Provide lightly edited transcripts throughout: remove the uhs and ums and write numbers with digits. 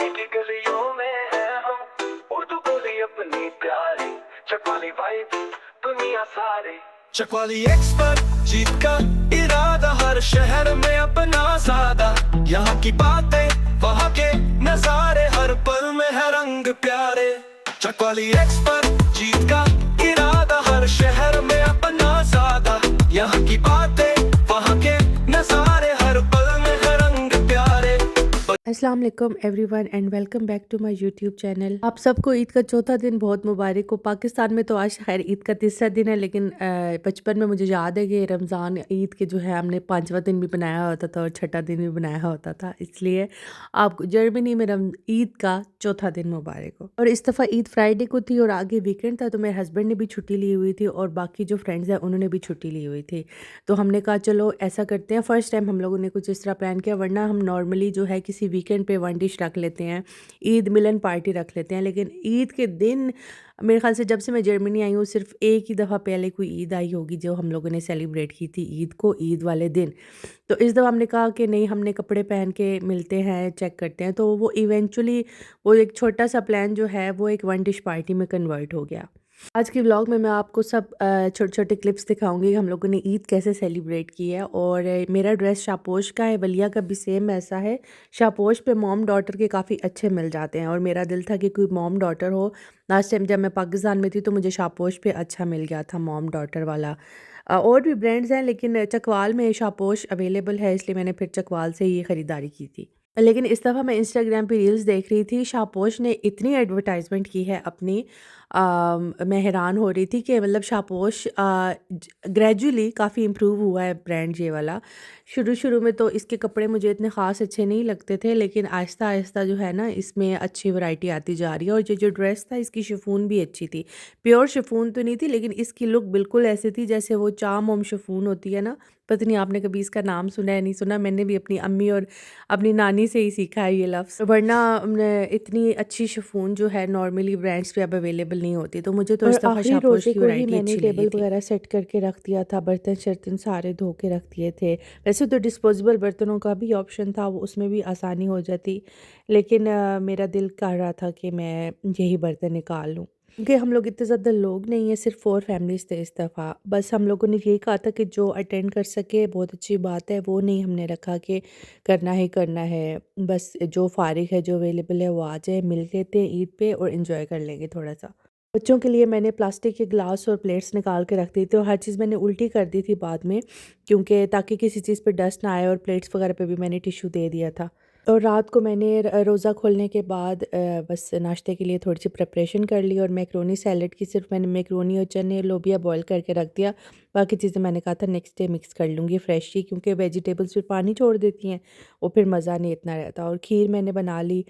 सीधी गलियों में है हम, उर्दू बोली अपनी प्यारी, चकवाली वाइब दुनिया सारी। चकवाली एक्सपर्ट, जीत का इरादा, हर शहर में अपना सादा। यहाँ की बातें, वहाँ के नजारे, हर पल में है रंग प्यारे। चकवाली एक्सपर्ट, जीत का इरादा, हर शहर में अपना सादा। यहाँ की बातें, वहाँ के नजारे, हर पल में है रंग प्यारे। अस्सलाम वालेकुम everyone and welcome back to my YouTube channel. आप सबको ईद का चौथा दिन बहुत मुबारक हो। पाकिस्तान में तो आज खैर ईद का तीसरा दिन है, लेकिन बचपन में मुझे याद है कि रमज़ान ईद के जो है हमने पांचवा दिन भी बनाया होता था और छठा दिन भी बनाया होता था। इसलिए आपको जर्मनी में ईद का चौथा दिन मुबारक हो। और इस दफ़ा ईद फ्राइडे को थी और आगे वीकेंड था, तो मेरे हस्बैंड ने भी छुट्टी ली हुई थी और बाकी जो फ्रेंड्स हैं उन्होंने भी छुट्टी ली हुई थी। तो हमने कहा चलो ऐसा करते हैं, फ़र्स्ट टाइम हम लोगों ने कुछ इस तरह प्लान किया। वरना हम नॉर्मली जो है किसी वीकेंड पे वन डिश रख लेते हैं, ईद मिलन पार्टी रख लेते हैं, लेकिन ईद के दिन मेरे ख़्याल से जब से मैं जर्मनी आई हूँ सिर्फ एक ही दफ़ा पहले कोई ईद आई होगी जो हम लोगों ने सेलिब्रेट की थी ईद को, ईद वाले दिन। तो इस दफ़ा हमने कहा कि नहीं, हमने कपड़े पहन के मिलते हैं, चेक करते हैं। तो वो इवेंचुअली वो एक छोटा सा प्लान जो है वो एक वन डिश पार्टी में कन्वर्ट हो गया। आज के व्लॉग में मैं आपको सब छोटे-छोटे क्लिप्स दिखाऊँगी हम लोगों ने ईद कैसे सेलिब्रेट की है। और मेरा ड्रेस शापोश का है, वलिया का भी सेम ऐसा है। शापोश पे मॉम डॉटर के काफ़ी अच्छे मिल जाते हैं और मेरा दिल था कि कोई मॉम डॉटर हो। लास्ट टाइम जब मैं पाकिस्तान में थी तो मुझे शापोश पे अच्छा मिल गया था मॉम डॉटर वाला। और भी ब्रांड्स हैं लेकिन चकवाल में शापोश अवेलेबल है, इसलिए मैंने फिर चकवाल से ही खरीदारी की थी। लेकिन इस दफ़ा मैं इंस्टाग्राम पे रील्स देख रही थी, शापोश ने इतनी एडवर्टाइजमेंट की है अपनी, मैं हैरान हो रही थी कि मतलब शापोश ग्रेजुअली काफ़ी इम्प्रूव हुआ है ब्रांड ये वाला। शुरू-शुरू में तो इसके कपड़े मुझे इतने ख़ास अच्छे नहीं लगते थे, लेकिन आहिस्ता-आहिस्ता जो है ना इसमें अच्छी वैरायटी आती जा रही है। और ये जो ड्रेस था इसकी शिफॉन भी अच्छी थी। प्योर शिफॉन तो नहीं थी, लेकिन इसकी लुक बिल्कुल ऐसी थी जैसे वो चाम ओम शिफॉन होती है ना, पता नहीं आपने कभी इसका नाम सुना है नहीं सुना। मैंने भी अपनी अम्मी और अपनी नानी से ही सीखा है ये लफ्ज़। वरना इतनी अच्छी शिफॉन जो है नॉर्मली ब्रांड्स पे अब अवेलेबल नहीं होती। तो मुझे तो और इस दफ़ा आखिरी शापोश रोज़े की को ही वैरायटी मैंने अच्छी लगी टेबल थी। वगैरह सेट करके रख दिया था, बर्तन-शर्तन सारे धो के रख दिए थे। वैसे तो डिस्पोजेबल बर्तनों का भी ऑप्शन था, वो उसमें भी आसानी हो जाती, लेकिन मेरा दिल कर रहा था कि मैं यही बर्तन निकाल लूँ। क्योंकि हम लोग इतने ज़्यादा लोग नहीं हैं, सिर्फ 4 फैमिलीज़ थे इस दफ़ा। बस हम लोगों ने यही कहा था कि जो अटेंड कर सके बहुत अच्छी बात है, वो नहीं हमने रखा कि करना ही करना है। बस जो फ़ारिग है, जो अवेलेबल है वो आ जाए, मिल लेते हैं ईद पे और एन्जॉय कर लेंगे थोड़ा-सा। बच्चों के लिए मैंने प्लास्टिक के ग्लास और प्लेट्स निकाल के रख दी थी और हर चीज़ मैंने उल्टी कर दी थी बाद में, क्योंकि ताकि किसी चीज़ पे डस्ट ना आए। और प्लेट्स वगैरह पे भी मैंने टिश्यू दे दिया था। और रात को मैंने रोज़ा खोलने के बाद बस नाश्ते के लिए थोड़ी-सी प्रिपरेशन कर ली और मैकरोनी सैलेड की सिर्फ मैंने मैकरोनी और चने लोबिया बॉयल करके रख दिया। बाकी चीज़ें मैंने कहा था नेक्स्ट डे मिक्स कर लूँगी फ्रेश ही, क्योंकि वेजिटेबल्स फिर पानी छोड़ देती हैं और फिर मज़ा नहीं इतना रहता। और खीर मैंने बना ली।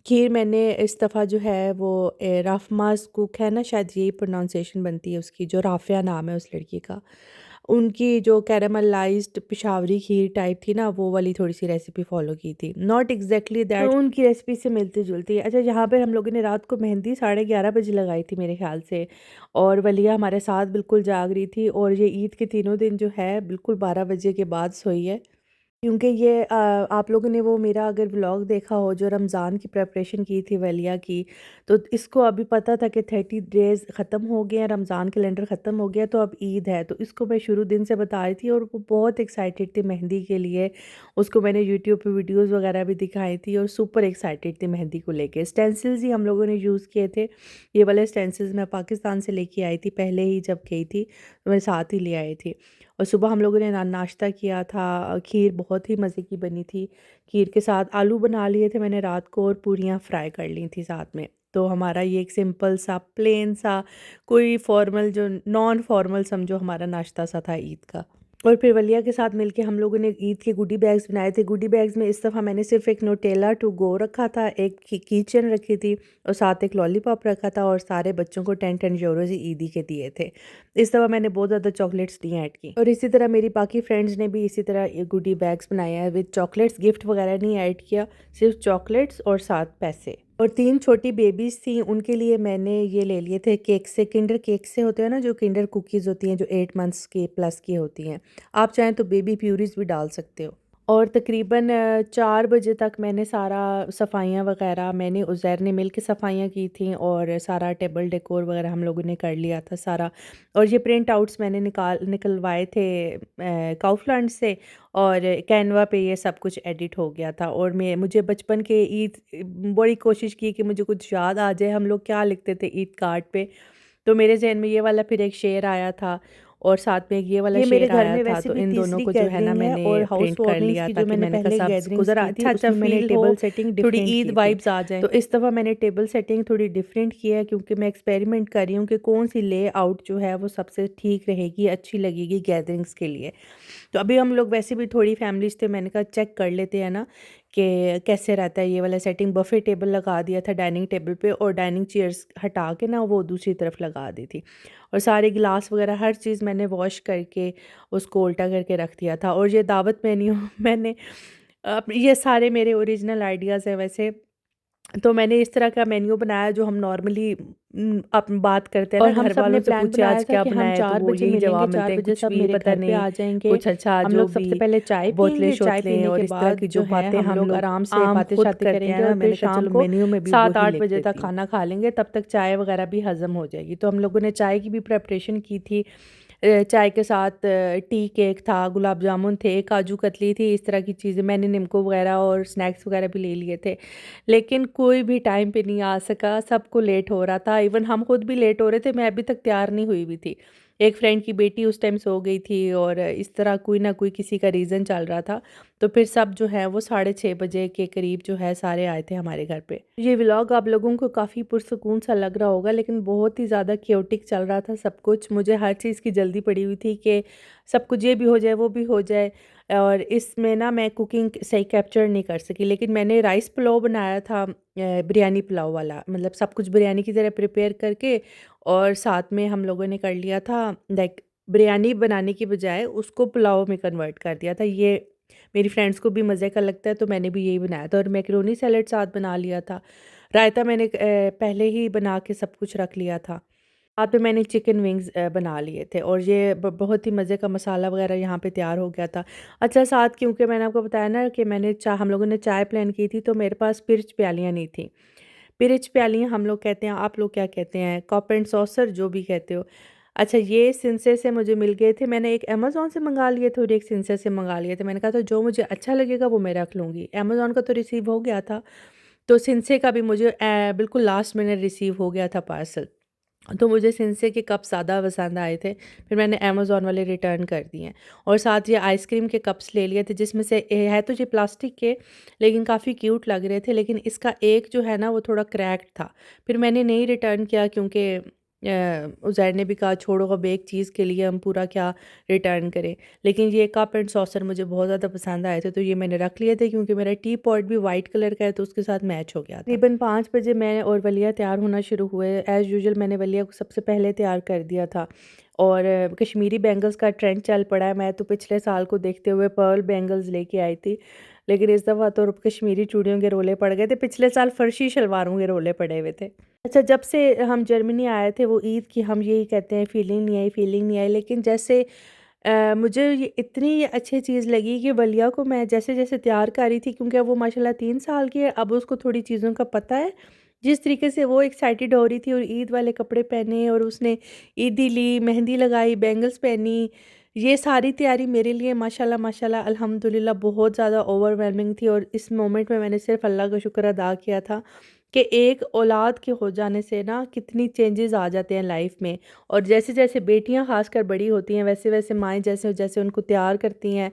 खीर मैंने इस दफ़ा जो है वो राफ़माज़ कुक है ना, शायद यही प्रोनाउंसिएशन बनती है उसकी, जो राफ़िया नाम है उस लड़की का। उनकी जो कैरामलाइज़्ड पेशावरी खीर टाइप थी ना, वो वाली थोड़ी-सी रेसिपी फ़ॉलो की थी। नॉट एक्ज़ैक्टली दैट, उनकी रेसिपी से मिलती-जुलती है। अच्छा, यहाँ पे हम लोगों ने रात को मेहंदी 11:30 बजे लगाई थी मेरे ख़्याल से, और वलिया हमारे साथ बिल्कुल जाग रही थी। और ये ईद के तीनों दिन जो है बिल्कुल 12 बजे के बाद सोई है। क्योंकि ये आप लोगों ने वो मेरा अगर व्लॉग देखा हो जो रमज़ान की प्रिपरेशन की थी वलिया की, तो इसको अभी पता था कि 30 डेज़ ख़त्म हो गए हैं, रमज़ान कैलेंडर ख़त्म हो गया, तो अब ईद है। तो इसको मैं शुरू दिन से बता रही थी और वो बहुत एक्साइटेड थी मेहंदी के लिए। उसको मैंने यूट्यूब पे वीडियोज़ वगैरह भी दिखाई थी और सुपर एक्साइटेड थी मेहंदी को लेके। स्टेंसिल्स ही हम लोगों ने यूज़ किए थे। ये वाले स्टेंसिल्स मैं पाकिस्तान से लेके आई थी पहले ही, जब गई थी तो मैं साथ ही ले आई थी। और सुबह हम लोगों ने नाश्ता किया था। खीर बहुत ही मज़े की बनी थी। खीर के साथ आलू बना लिए थे मैंने रात को और पूरियाँ फ्राई कर ली थी साथ में। तो हमारा ये एक सिंपल सा, प्लेन सा, कोई फॉर्मल जो नॉन फॉर्मल समझो हमारा नाश्ता सा था ईद का। और फिर वलिया के साथ मिलके हम लोगों ने ईद के गुडी बैग्स बनाए थे। गुडी बैग्स में इस दफ़ा मैंने सिर्फ़ एक न्यूटेला टू गो रखा था, एक की चेन रखी थी और साथ एक लॉलीपॉप रखा था, और सारे बच्चों को 10-10 यूरोज़ ही ईदी के दिए थे। इस दफ़ा मैंने बहुत ज़्यादा चॉकलेट्स नहीं ऐड की। और इसी तरह मेरी बाकी फ्रेंड्स ने भी इसी तरह ये गुडी बैग्स बनाए हैं विद चॉकलेट्स। गिफ्ट वगैरह नहीं ऐड किया, सिर्फ चॉकलेट्स और साथ पैसे। और 3 छोटी बेबीज़ थीं, उनके लिए मैंने ये ले लिए थे केक से, किंडर केक से होते हैं ना जो किंडर कुकीज़ होती हैं जो 8 मंथ्स के प्लस की होती हैं। आप चाहें तो बेबी प्यूरीज़ भी डाल सकते हो। और तकरीबन 4 बजे तक मैंने सारा सफाइयाँ वग़ैरह मैंने उज़ैर ने मिल के सफाइयाँ की थी और सारा टेबल डेकोर वग़ैरह हम लोगों ने कर लिया था सारा। और ये प्रिंट आउट्स मैंने निकलवाए थे काउफलैंड से, और कैनवा पे ये सब कुछ एडिट हो गया था। और मैं मुझे बचपन के ईद बड़ी कोशिश की कि मुझे कुछ याद आ जाए, हम लोग क्या लिखते थे ईद कार्ड पे। तो मेरे ज़हन में ये वाला फिर एक शेर आया था और साथ में एक ये वाला ये मेरे शेर घर आया में था, वैसे तो भी इन दोनों तीसरी को जो है ना गैदरिंग है, मैंने और हाउस प्रिंट कर वार्मिंग्स लिया की था जो कि मैंने मैंने कहा पहले सबको गैदरिंग्स ज़रा की थी अच्छा-अच्छा उसमें मैंने फ़ील हो, टेबल सेटिंग थोड़ी डिफरेंट ईद की थी। वाइब्स आ जाएँ। तो इस दफ़ा मैंने टेबल सेटिंग थोड़ी डिफरेंट की है क्योंकि मैं एक्सपेरिमेंट कर रही हूँ कि कौन-सी लेआउट जो है वो सबसे ठीक रहेगी, अच्छी लगेगी गैदरिंग्स के लिए। तो अभी हम लोग वैसे भी थोड़ी फैमिलीज़ थे, मैंने कहा चेक कर लेते हैं ना कि कैसे रहता है ये वाला सेटिंग। बफ़े टेबल लगा दिया था डाइनिंग टेबल पे और डाइनिंग चेयर्स हटा के ना वो दूसरी तरफ लगा दी थी। और सारे गिलास वग़ैरह हर चीज़ मैंने वॉश करके उसको उल्टा करके रख दिया था। और ये दावत मेन्यू मैंने ये सारे मेरे ओरिजिनल आइडियाज़ हैं वैसे। तो मैंने इस तरह का मेन्यू बनाया जो हम नॉर्मली बात करते हैं और ना, हम घर सब ने वालों से प्लान पूछे बनाया आज था क्या कि हम बनाया है, तो 4 वो बजे यही मिलेंगे, जवाब 4 मिलते हैं, बजे कुछ सब भी मेरे पता घर पे नहीं, आ जाएँगे। कुछ अच्छा हम जो लोग भी सबसे पहले चाय पिएँगे, चाय बोतलें-शोतलें पीने और के इस तरह बाद की जो जो है बातें हम हम लोग लोग आराम से आम बातें खुद शातें करते हैं करेंगे ना, और फिर मैंने कहा शाम चलो को मेन्यू में भी वही 7-8 लिख बजे तक देती हूँ। खाना खा लेंगे, तब तक चाय वगैरह भी हज़म हो जाएगी। तो हम लोगों ने चाय की भी प्रिपरेशन की थी। चाय के साथ टी केक था, गुलाब जामुन थे, काजू कतली थी, इस तरह की चीज़ें मैंने निम्को वगैरह और स्नैक्स वगैरह भी ले लिए थे। लेकिन कोई भी टाइम पे नहीं आ सका, सबको लेट हो रहा था, इवन हम खुद भी लेट हो रहे थे, मैं अभी तक तैयार नहीं हुई हुई थी। एक फ्रेंड की बेटी उस टाइम सो गई थी और इस तरह कोई ना कोई किसी का रीज़न चल रहा था। तो फिर सब जो है वो 6:30 बजे के करीब जो है सारे आए थे हमारे घर पे। ये व्लॉग आप लोगों को काफ़ी पुरसुकून सा लग रहा होगा, लेकिन बहुत ही ज़्यादा केओटिक चल रहा था सब कुछ। मुझे हर चीज़ की जल्दी पड़ी हुई थी कि सब कुछ ये भी हो जाए, वो भी हो जाए। और इसमें ना मैं कुकिंग सही कैप्चर नहीं कर सकी, लेकिन मैंने राइस पुलाव बनाया था, बिरयानी पुलाव वाला, मतलब सब कुछ बिरयानी की तरह प्रिपेयर करके। और साथ में हम लोगों ने कर लिया था लाइक बिरयानी बनाने की बजाय उसको पुलाव में कन्वर्ट कर दिया था। ये मेरी फ्रेंड्स को भी मज़े का लगता है, तो मैंने भी यही बनाया था। और मैकरोनी सैलेड साथ बना लिया था। रायता मैंने पहले ही बना के सब कुछ रख लिया था। साथ में मैंने चिकन विंग्स बना लिए थे और ये बहुत ही मज़े का मसाला वगैरह यहाँ पे तैयार हो गया था। अच्छा, साथ क्योंकि मैंने आपको बताया ना कि हम लोगों ने चाय प्लान की थी, तो मेरे पास पिर्च प्यालियाँ नहीं थी। पिरिच प्यालियाँ हम लोग कहते हैं, आप लोग क्या कहते हैं? कप एंड सॉसर जो भी कहते हो। अच्छा, ये सिंसे से मुझे मिल गए थे, मैंने एक अमेज़न से मँगा लिए थे और एक सिंसे से मँगा लिए थे। मैंने कहा था जो मुझे अच्छा लगेगा वो मैं रख लूँगी। अमेज़न का तो रिसीव हो गया था, तो सिंसे का भी मुझे बिल्कुल लास्ट मिनट रिसीव हो गया था पार्सल। तो मुझे सिंसे के कप ज़्यादा पसंद आए थे, फिर मैंने अमेज़न वाले रिटर्न कर दिए हैं। और साथ ये आइसक्रीम के कप्स ले लिए थे, जिसमें से है तो ये प्लास्टिक के, लेकिन काफ़ी क्यूट लग रहे थे, लेकिन इसका एक जो है ना वो थोड़ा क्रैक्ड था। फिर मैंने नहीं रिटर्न किया क्योंकि उज़ैर ने भी कहा छोड़ो, अब एक चीज़ के लिए हम पूरा क्या रिटर्न करें। लेकिन ये कप एंड सॉसर मुझे बहुत ज़्यादा पसंद आए थे, तो ये मैंने रख लिए थे क्योंकि मेरा टी पॉट भी वाइट कलर का है, तो उसके साथ मैच हो गया था। तकरीबन 5 बजे मैं और वलिया तैयार होना शुरू हुए। एज़ यूजुअल मैंने वलिया को सबसे पहले तैयार कर दिया था। और कश्मीरी बैंगल्स का ट्रेंड चल पड़ा है। मैं तो पिछले साल को देखते हुए पर्ल बैंगल्स लेके आई थी, लेकिन इस दफ़ा तो कश्मीरी चूड़ियों के रोले पड़ गए थे। पिछले साल फर्शी शलवारों के रोले पड़े हुए थे। अच्छा, जब से हम जर्मनी आए थे वो ईद की हम यही कहते हैं फीलिंग नहीं आई, फीलिंग नहीं आई। लेकिन जैसे मुझे ये इतनी अच्छी चीज़ लगी कि वलिया को मैं जैसे-जैसे तैयार कर रही थी, क्योंकि अब वो माशाल्लाह 3 साल की है, अब उसको थोड़ी चीज़ों का पता है। जिस तरीके से वो एक्साइटेड हो रही थी और ईद वाले कपड़े पहने और उसने ईदी ली, मेहंदी लगाई, बैंगल्स पहनी, ये सारी तैयारी मेरे लिए माशाल्लाह माशाल्लाह अल्हम्दुलिल्लाह बहुत ज़्यादा ओवरवेलमिंग थी। और इस मोमेंट में मैंने सिर्फ़ अल्लाह का शुक्र अदा किया था कि एक औलाद के हो जाने से ना कितनी चेंजेस आ जाते हैं लाइफ में। और जैसे-जैसे बेटियां खासकर बड़ी होती हैं, वैसे-वैसे माएँ जैसे-जैसे उनको तैयार करती हैं,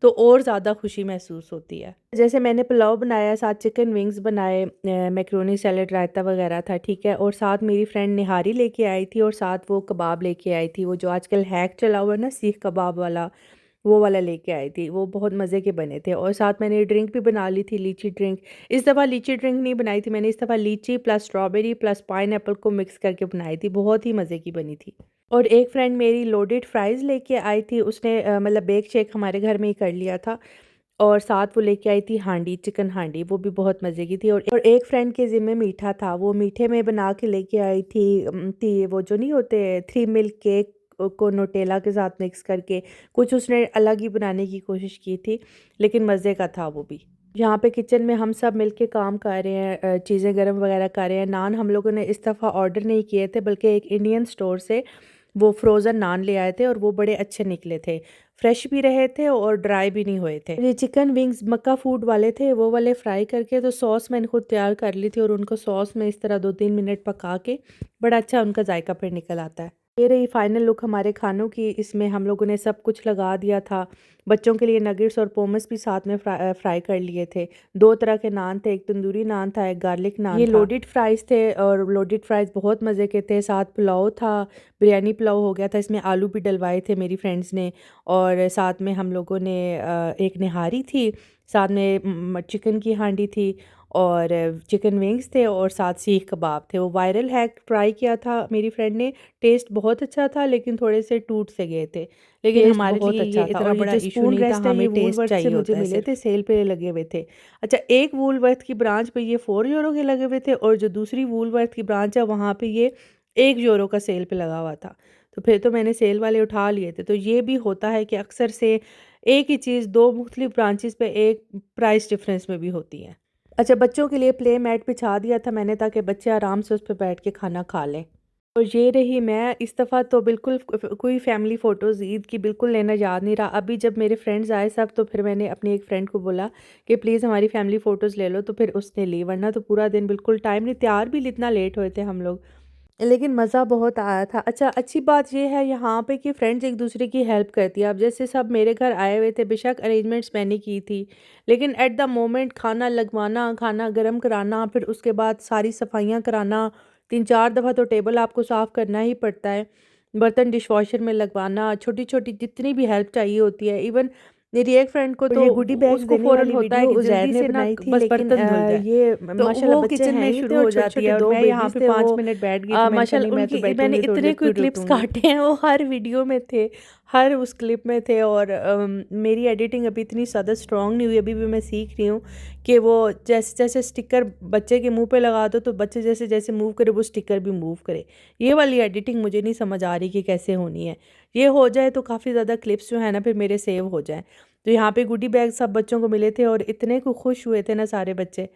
तो और ज़्यादा खुशी महसूस होती है। जैसे मैंने पुलाव बनाया, साथ चिकन विंग्स बनाए, मैकरोनी सैलेड, रायता वगैरह था, ठीक है। और साथ मेरी फ्रेंड निहारी लेके आई थी और साथ वो कबाब लेके आई थी, वो जो आजकल हैक चला हुआ है ना सीख कबाब वाला, वो वाला लेके आई थी। वो बहुत मज़े के बने थे। और साथ मैंने ड्रिंक भी बना ली थी, लीची ड्रिंक। इस दफ़ा लीची ड्रिंक नहीं बनाई थी मैंने, इस दफ़ा लीची प्लस स्ट्रॉबेरी प्लस पाइनएप्पल को मिक्स करके बनाई थी, बहुत ही मज़े की बनी थी। और एक फ्रेंड मेरी लोडेड फ्राइज़ लेके आई थी, उसने मतलब बेक शेक हमारे घर में ही कर लिया था। और साथ वो लेके आई थी हांडी, चिकन हांडी, वो भी बहुत मज़े की थी। और एक फ्रेंड के ज़िम्मे मीठा था, वो मीठे में बना के लेके आई थी वो जो नहीं होते 3 मिल्क केक को नोटेला के साथ मिक्स करके कुछ उसने अलग ही बनाने की कोशिश की थी, लेकिन मज़े का था वो भी। यहाँ पे किचन में हम सब मिलके काम कर रहे हैं, चीज़ें गरम वगैरह कर रहे हैं। नान हम लोगों ने इस दफ़ा ऑर्डर नहीं किए थे, बल्कि एक इंडियन स्टोर से वो फ्रोज़न नान ले आए थे और वो बड़े अच्छे निकले थे। फ्रेश भी रहे थे और ड्राई भी नहीं हुए थे। ये चिकन विंग्स मक्का फूड वाले थे, वो वाले फ्राई करके तो सॉस मैंने खुद तैयार कर ली थी और उनको सॉस में इस तरह 2-3 मिनट पका के बड़ा अच्छा उनका जायका फिर निकल आता है। ये रही फाइनल लुक हमारे खानों की। इसमें हम लोगों ने सब कुछ लगा दिया था। बच्चों के लिए नगेट्स और पोमस भी साथ में फ्राई कर लिए थे। 2 तरह के नान थे, एक तंदूरी नान था, एक गार्लिक नान ये था। लोडेड फ्राइज़ थे और लोडेड फ्राइज़ बहुत मज़े के थे। साथ पुलाव था, बिरयानी पुलाव हो गया था, इसमें आलू भी डलवाए थे मेरी फ्रेंड्स ने। और साथ में हम लोगों ने एक निहारी थी, साथ में चिकन की हांडी थी और चिकन विंग्स थे और साथ सीख कबाब थे। वो वायरल हैक ट्राई किया था मेरी फ्रेंड ने, टेस्ट बहुत अच्छा था लेकिन थोड़े से टूट से गए थे। लेकिन टेस्ट हमारे बहुत लिए अच्छा ये था इतना और ये बड़ा जो इशू स्पून नहीं था, रेस्ट है ये हमें टेस्ट वूलवर्थ से चाहिए मुझे होता है मिले सिर्फ। थे, सेल पे लगे हुए थे। अच्छा, एक वूलवर्थ की ब्रांच पे ये 4 यूरो के लगे हुए थे और जो दूसरी वूलवर्थ की ब्रांच है वहाँ पे ये 1 यूरो का सेल पे लगा हुआ था। तो फिर तो मैंने सेल वाले उठा लिए थे। तो ये भी होता है कि अक्सर से एक ही चीज़ 2 मुख्तलिफ ब्रांचेज़ पे एक प्राइस डिफरेंस में भी होती है। अच्छा, बच्चों के लिए प्ले मैट बिछा दिया था मैंने ताकि बच्चे आराम से उस पे बैठ के खाना खा लें। और ये रही मैं। इस दफ़ा तो बिल्कुल कोई फैमिली फ़ोटोज़ ईद की बिल्कुल लेना याद नहीं रहा। अभी जब मेरे फ्रेंड्स आए सब, तो फिर मैंने अपनी एक फ्रेंड को बोला कि प्लीज़ हमारी फैमिली फ़ोटोज़ ले लो, तो फिर उसने ली, वरना तो पूरा दिन बिल्कुल टाइम नहीं, तैयार भी इतना लेट हुए थे हम लोग। लेकिन मज़ा बहुत आया था। अच्छा, अच्छी बात ये है यहाँ पे कि फ्रेंड्स एक दूसरे की हेल्प करती है। अब जैसे सब मेरे घर आए हुए थे, बेशक अरेंजमेंट्स मैंने की थी, लेकिन एट द मोमेंट खाना लगवाना, खाना गर्म कराना, फिर उसके बाद सारी सफाइयाँ कराना, 3-4 दफ़ा तो टेबल आपको साफ़ करना ही पड़ता है। बर्तन डिशवॉशर में लगवाना, छोटी-छोटी जितनी भी हेल्प चाहिए होती है। इवन मेरी एक फ्रेंड को और तो ये गुडी बैग्स उसको देने फ़ौरन वाली होता है वीडियो कि उज़ैर जल्दी ने से ना बनाई थी, बस लेकिन बर्तन धुल जाए। ये तो माशाल्लाह वो बच्चे किचन हैं में ही शुरू तो हो जाती है छोटे-छोटे और 2 मैं यहाँ बेबीज़ पे थे 5 वो। मिनट बैठ गई थी। मैंने कहा नहीं, माशाल्लाह मैं तो उनकी मैंने बैठूँगी थोड़ी इतने देर, कोई फिर क्लिप्स उठूँगी। काटे हैं, वो हर वीडियो में थे, हर उस क्लिप में थे। और मेरी एडिटिंग अभी इतनी ज़्यादा स्ट्रॉन्ग नहीं हुई, अभी भी मैं सीख रही हूँ कि वो जैसे-जैसे स्टिकर बच्चे के मुँह पे लगा दो, तो बच्चे जैसे-जैसे मूव करे वो स्टिकर भी मूव करे। ये वाली एडिटिंग मुझे नहीं समझ आ रही कि कैसे होनी है। ये हो जाए तो काफ़ी ज़्यादा क्लिप्स जो है ना फिर मेरे सेव हो जाएँ। तो यहाँ पे गुडी बैग सब बच्चों को मिले थे और इतने को खुश हुए थे ना सारे बच्चे।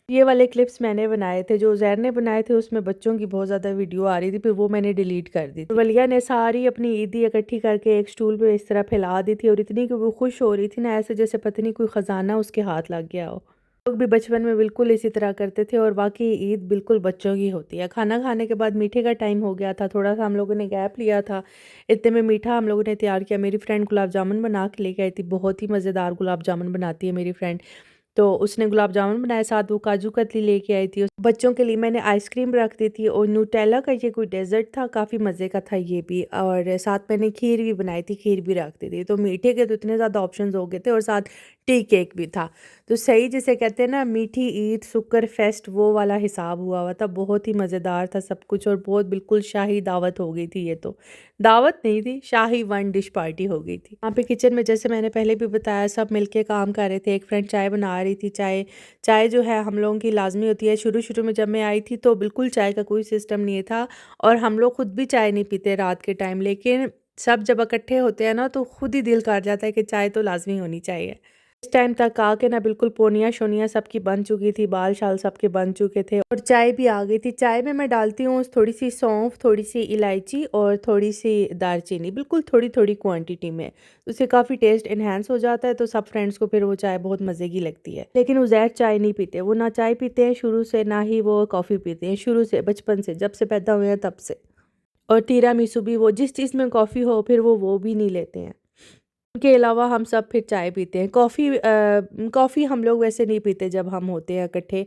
ये वाले क्लिप्स मैंने बनाए थे, जो ज़ैर ने बनाए थे उसमें बच्चों की बहुत ज़्यादा वीडियो आ रही थी, फिर वो मैंने डिलीट कर दी थी। वलिया ने सारी अपनी ईदी इकट्ठी करके एक स्टूल पे इस तरह फैला दी थी और इतनी कि वो खुश हो रही थी ना, ऐसे जैसे पता नहीं कोई ख़जाना उसके हाथ लग गया हो। लोग भी बचपन में बिल्कुल इसी तरह करते थे और वाक़ई ईद बिल्कुल बच्चों की होती है। खाना खाने के बाद मीठे का टाइम हो गया था, थोड़ा-सा हम लोगों ने गैप लिया था। इतने में मीठा हम लोगों ने तैयार किया। मेरी फ्रेंड गुलाब जामुन बना के लेके आई थी, बहुत ही मज़ेदार गुलाब जामुन बनाती है मेरी फ्रेंड। तो उसने गुलाब जामुन बनाए, साथ वो काजू कतली लेके आई थी। बच्चों के लिए मैंने आइसक्रीम रख दी थी और न्यूटेला का ये कोई डेज़र्ट था, काफ़ी मज़े का था ये भी। और साथ मैंने खीर भी बनाई थी, खीर भी रख दी थी। तो मीठे के तो इतने ज़्यादा ऑप्शंस हो गए थे और साथ टी केक भी था। तो सही जिसे कहते हैं ना, मीठी ईद शुक्र फेस्ट, वो वाला हिसाब हुआ हुआ था। बहुत ही मज़ेदार था सब कुछ और बहुत बिल्कुल शाही दावत हो गई थी ये तो। दावत नहीं थी, शाही वन डिश पार्टी हो गई थी। वहाँ पे किचन में जैसे मैंने पहले भी बताया, सब मिलके काम कर रहे थे। एक फ्रेंड चाय बना रही थी। चाय चाय जो है हम लोगों की लाज़मी होती है। शुरू-शुरू में जब मैं आई थी तो बिल्कुल चाय का कोई सिस्टम नहीं था और हम लोग खुद भी चाय नहीं पीते रात के टाइम। लेकिन सब जब इकट्ठे होते हैं ना, तो खुद ही दिल कर जाता है कि चाय तो लाज़मी होनी चाहिए। इस टाइम तक आके ना बिल्कुल पोनियाँ-शोनियाँ सबकी बन चुकी थी, बाल-शाल सबके बन चुके थे और चाय भी आ गई थी। चाय में मैं डालती हूँ थोड़ी-सी सौंफ, थोड़ी-सी इलायची और थोड़ी-सी दालचीनी, बिल्कुल थोड़ी-थोड़ी क्वांटिटी में। उससे काफ़ी टेस्ट एनहांस हो जाता है, तो सब फ्रेंड्स को फिर वो चाय बहुत मज़े की लगती है। लेकिन उज़ैर चाय नहीं पीते, वो ना चाय पीते हैं शुरू से, ना ही वो कॉफ़ी पीते हैं शुरू से, बचपन से, जब से पैदा हुए हैं तब से। और तिरामिसू भी, वो जिस चीज़ में कॉफ़ी हो फिर वो भी नहीं लेते हैं। के अलावा हम सब फिर चाय पीते हैं। कॉफ़ी हम लोग वैसे नहीं पीते जब हम होते हैं इकट्ठे।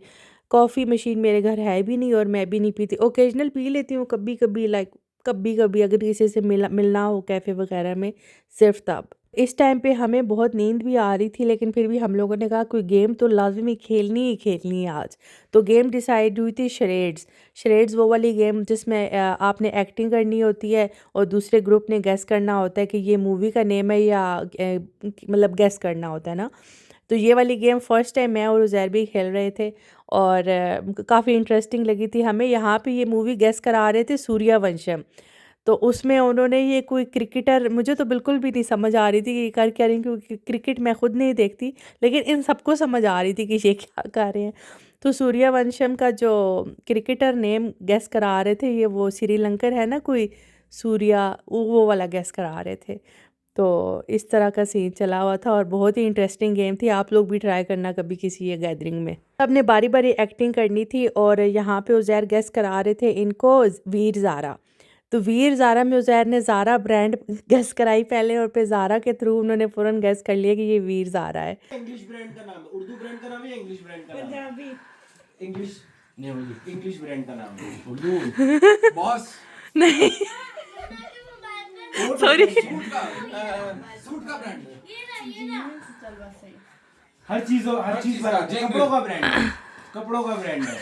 कॉफ़ी मशीन मेरे घर है भी नहीं और मैं भी नहीं पीती। ओकेजनल पी लेती हूँ कभी-कभी, लाइक कभी-कभी अगर किसी से मिलना हो कैफ़े वग़ैरह में, सिर्फ़ तब। इस टाइम पे हमें बहुत नींद भी आ रही थी, लेकिन फिर भी हम लोगों ने कहा कोई गेम तो लाज़मी खेलनी ही खेलनी है आज। तो गेम डिसाइड हुई थी शरेड्स। शरेड्स वो वाली गेम जिसमें आपने एक्टिंग करनी होती है और दूसरे ग्रुप ने गेस करना होता है कि ये मूवी का नेम है या मतलब गेस करना होता है ना। तो ये वाली गेम फर्स्ट टाइम मैं और उज़ैर भी खेल रहे थे और काफ़ी इंटरेस्टिंग लगी थी हमें। यहाँ पे ये मूवी गेस करा रहे थे सूर्यवंशम। तो उसमें उन्होंने ये कोई क्रिकेटर, मुझे तो बिल्कुल भी नहीं समझ आ रही थी कि ये कर क्या रही हैं, क्योंकि क्रिकेट मैं खुद नहीं देखती, लेकिन इन सबको समझ आ रही थी कि ये क्या कर रहे हैं। तो सूर्यवंशम का जो क्रिकेटर नेम गेस करा रहे थे, ये वो श्रीलंकर है ना कोई, सूर्या, वो वाला गेस करा रहे थे। तो इस तरह का सीन चला हुआ था और बहुत ही इंटरेस्टिंग गेम थी। आप लोग भी ट्राई करना कभी किसी ये गैदरिंग में। सबने बारी बारी एक्टिंग करनी थी और यहाँ पे उज़ैर गेस करा रहे थे इनको वीर ज़ारा। तो वीर ज़ारा में उज़ैर ने ज़ारा ब्रांड गेस कराई पहले, और फिर ज़ारा के थ्रू उन्होंने फ़ौरन गेस कर लिया कि ये वीर ज़ारा है। इंग्लिश ब्रांड का नाम है, उर्दू ब्रांड का नाम है या इंग्लिश ब्रांड का नाम है? पंजाबी। इंग्लिश नहीं, इंग्लिश ब्रांड का नाम है। उर्दू बॉस नहीं, सॉरी, सूट का ब्रांड है। हर चीज बना, कपड़ों का ब्रांड है, कपड़ों का ब्रांड है।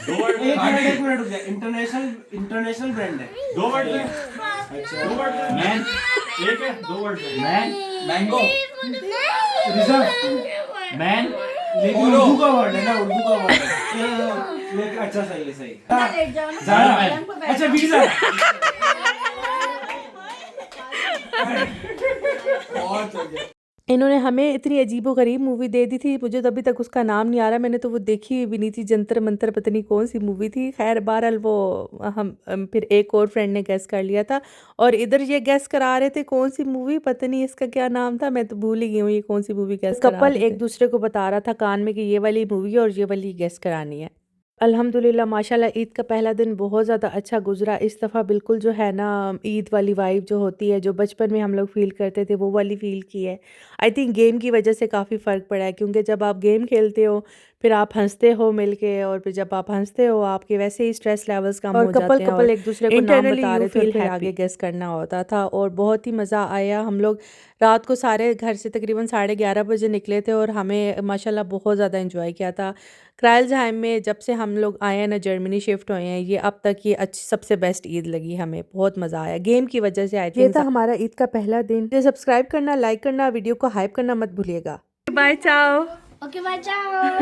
एक मिनट रुक जा, इंटरनेशनल ब्रांड है। 2 वर्ड है। अच्छा, 2 वर्ड है। मैन, एक है, 2 वर्ड है। मैन, मैंगो, रिजर्व, मैन, लेकिन उर्दू का वर्ड है ना, उर्दू का वर्ड है। लेकिन अच्छा, सही है, सही। ज़ारा, अच्छा, वीज़ा। बहुत हो गया। इन्होंने हमें इतनी अजीबो-गरीब मूवी दे दी थी, मुझे तो अभी तक उसका नाम नहीं आ रहा, मैंने तो वो देखी भी नहीं थी, जंतर मंतर पता नहीं कौन सी मूवी थी। खैर बहरहाल वो फिर एक और फ्रेंड ने गेस कर लिया था, और इधर ये गेस करा रहे थे कौन सी मूवी, पता नहीं इसका क्या नाम था, मैं तो भूल ही गई हूँ ये कौन सी मूवी गेस करा रहे थे। कपल एक दूसरे को बता रहा था कान में कि ये वाली मूवी है और ये वाली गेस करानी है। अल्हम्दुलिल्लाह माशाल्लाह ईद का पहला दिन बहुत ज़्यादा अच्छा गुज़रा। इस दफ़ा बिल्कुल जो है ना ईद वाली वाइब जो होती है, जो बचपन में हम लोग फ़ील करते थे, वो वाली फ़ील की है। आई थिंक गेम की वजह से काफ़ी फ़र्क पड़ा है, क्योंकि जब आप गेम खेलते हो फिर आप हंसते हो मिलके, और फिर जब आप हंसते हो आपके वैसे ही स्ट्रेस लेवल्स कम हो जाते हैं, और एक दूसरे को नाम इंटरनली बता यू रहे थे और फील फिर हैप्पी। आगे गेस करना होता था और बहुत ही मज़ा आया। हम लोग रात को सारे घर से तकरीबन 11:30 बजे निकले थे और हमें माशाल्लाह बहुत ज़्यादा एंजॉय किया था। क्राइल्सहाइम में जब से हम लोग आए हैं ना, जर्मनी शिफ्ट हुए हैं, ये अब तक ये अच्छी सबसे बेस्ट ईद लगी हमें, बहुत मज़ा आया गेम की वजह से। आई ये थिंक था हमारा ईद का पहला दिन। सब्सक्राइब करना, लाइक करना, वीडियो को हाइप करना मत भूलिएगा। बाय, चाओ। ओके, बाय, चाओ।